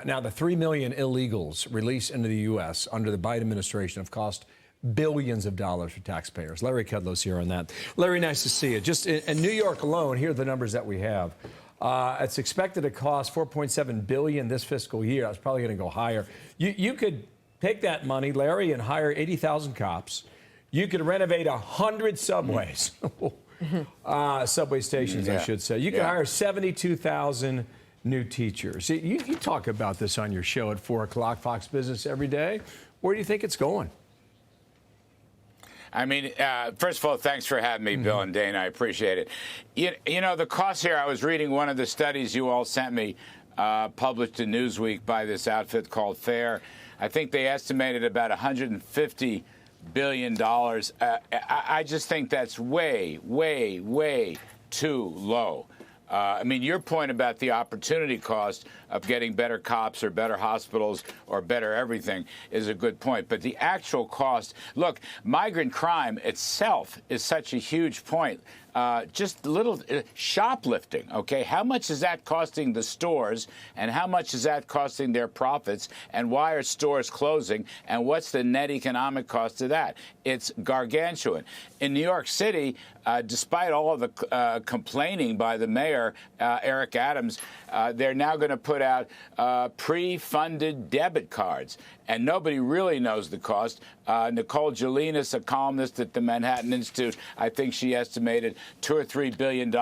Now, the 3 million illegals released into the U.S. under the Biden administration have cost billions of dollars for taxpayers. Larry Kudlow's here on that. Larry, nice to see you. Just in New York alone, here are the numbers that we have. It's expected to cost $4.7 billion this fiscal year. That's probably going to go higher. You could take that money, Larry, and hire 80,000 cops. You could renovate 100 subways, subway stations, I should say. You could hire 72,000 new teachers. You talk about this on your show at 4 o'clock, Fox Business every day. Where do you think it's going? I mean, first of all, thanks for having me, Bill and Dana. I appreciate it. You know, the cost here, I was reading one of the studies you all sent me, published in Newsweek by this outfit called FAIR. I think they estimated about $150 billion. I just think that's way, way, way too low. I mean, your point about the opportunity cost of getting better cops or better hospitals or better everything is a good point. But the actual cost, look, migrant crime itself is such a huge point. Just little shoplifting, okay? How much is that costing the stores, and how much is that costing their profits, and why are stores closing, and what's the net economic cost of that? It's gargantuan. In New York City, despite all of the complaining by the mayor, Eric Adams, they're now going to put out pre-funded debit cards, and nobody really knows the cost. Nicole Jelinas, a columnist at the Manhattan Institute, I think she estimated $2 or $3 billion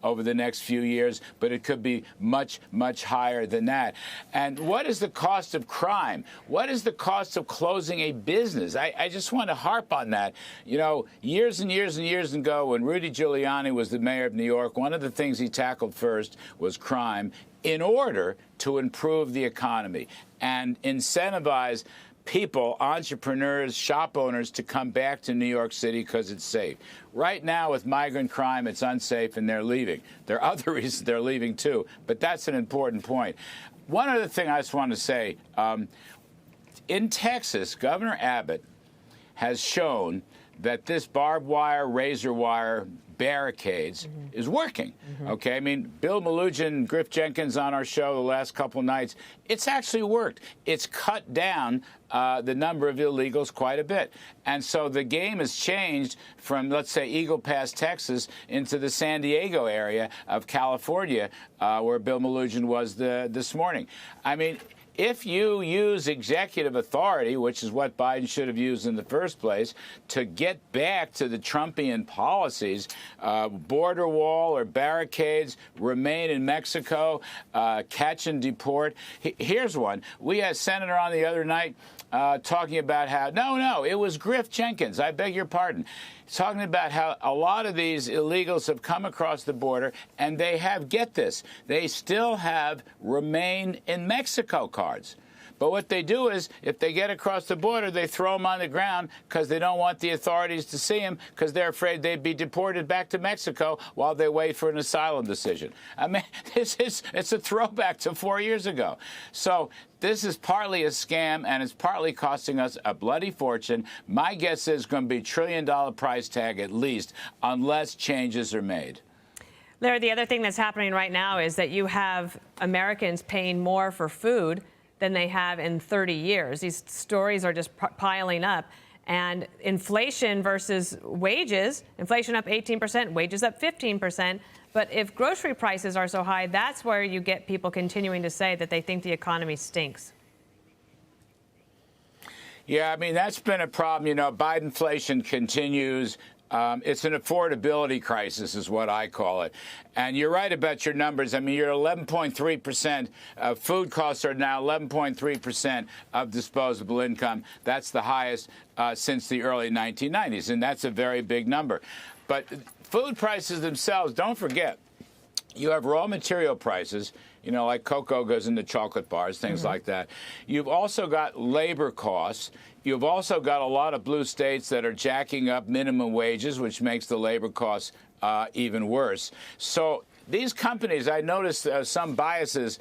over the next few years, but it could be much, much higher than that. And what is the cost of crime? What is the cost of closing a business? I just want to harp on that. You know, years and years and years ago, when Rudy Giuliani was the mayor of New York, one of the things he tackled first was crime in order to improve the economy and incentivize people, entrepreneurs, shop owners to come back to New York City because it's safe. Right now, with migrant crime, it's unsafe and they're leaving. There are other reasons they're leaving, too, but that's an important point. One other thing I just want to say, in Texas, Governor Abbott has shown that this barbed wire, razor wire, barricades is working. Okay, I mean, Bill Melugin, Griff Jenkins on our show the last couple nights, it's actually worked. It's cut down the number of illegals quite a bit. And so the game has changed from, let's say, Eagle Pass, Texas, into the San Diego area of California, where Bill Melugin was this morning. I mean, if you use executive authority, which is what Biden should have used in the first place, to get back to the Trumpian policies, border wall or barricades, remain in Mexico, catch and deport. Here's one. We had a senator on the other night talking about how, no, it was Griff Jenkins, I beg your pardon, talking about how a lot of these illegals have come across the border and they have, get this, they still have remain in Mexico cards. But what they do is, if they get across the border, they throw them on the ground because they don't want the authorities to see them because they're afraid they'd be deported back to Mexico while they wait for an asylum decision. I mean, it's a throwback to 4 years ago. So this is partly a scam, and it's partly costing us a bloody fortune. My guess is going to be a $1 trillion price tag at least, unless changes are made. Larry, the other thing that's happening right now is that you have Americans paying more for food than they have in 30 years. These stories are just piling up. And inflation versus wages, inflation up 18%, wages up 15%. But if grocery prices are so high, that's where you get people continuing to say that they think the economy stinks. Yeah, I mean, that's been a problem. You know, Bidenflation continues. It's an affordability crisis is what I call it. And you're right about your numbers. I mean, you're 11.3%. Food costs are now 11.3% of disposable income. That's the highest since the early 1990s, and that's a very big number. But food prices themselves, don't forget, you have raw material prices, you know, like cocoa goes into chocolate bars, things like that. You've also got labor costs. You've also got a lot of blue states that are jacking up minimum wages, which makes the labor costs even worse. So these companies, I noticed some biases.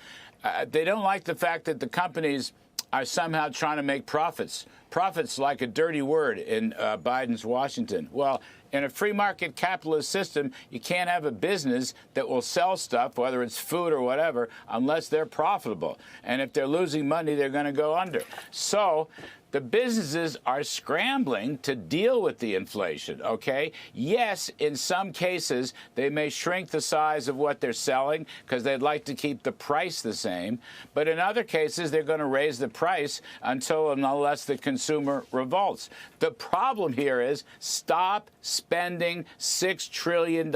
They don't like the fact that the companies are somehow trying to make profits Profit's like a dirty word in Biden's Washington. Well, in a free market capitalist system, you can't have a business that will sell stuff, whether it's food or whatever, unless they're profitable. And if they're losing money, they're going to go under. So the businesses are scrambling to deal with the inflation, okay? Yes, in some cases, they may shrink the size of what they're selling because they'd like to keep the price the same. But in other cases, they're going to raise the price until and unless the consumer revolts. The problem here is stop spending $6 trillion.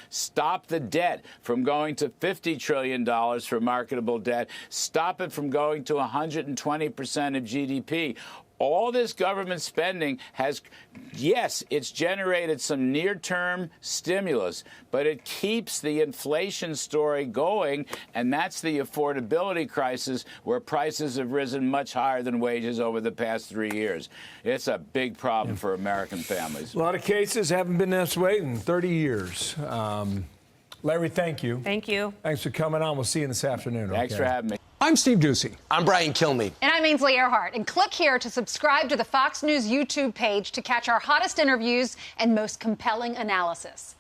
Stop the debt from going to $50 trillion for marketable debt. Stop it from going to 120% of GDP. All this government spending has, yes, it's generated some near-term stimulus, but it keeps the inflation story going, and that's the affordability crisis where prices have risen much higher than wages over the past 3 years. It's a big problem for American families. A lot of cases haven't been this way in 30 years. Larry, thank you. Thank you. Thanks for coming on. We'll see you this afternoon. Thanks for having me. I'm Steve Ducey. I'm Brian Kilmeade. And I'm Ainsley Earhart. And click here to subscribe to the Fox News YouTube page to catch our hottest interviews and most compelling analysis.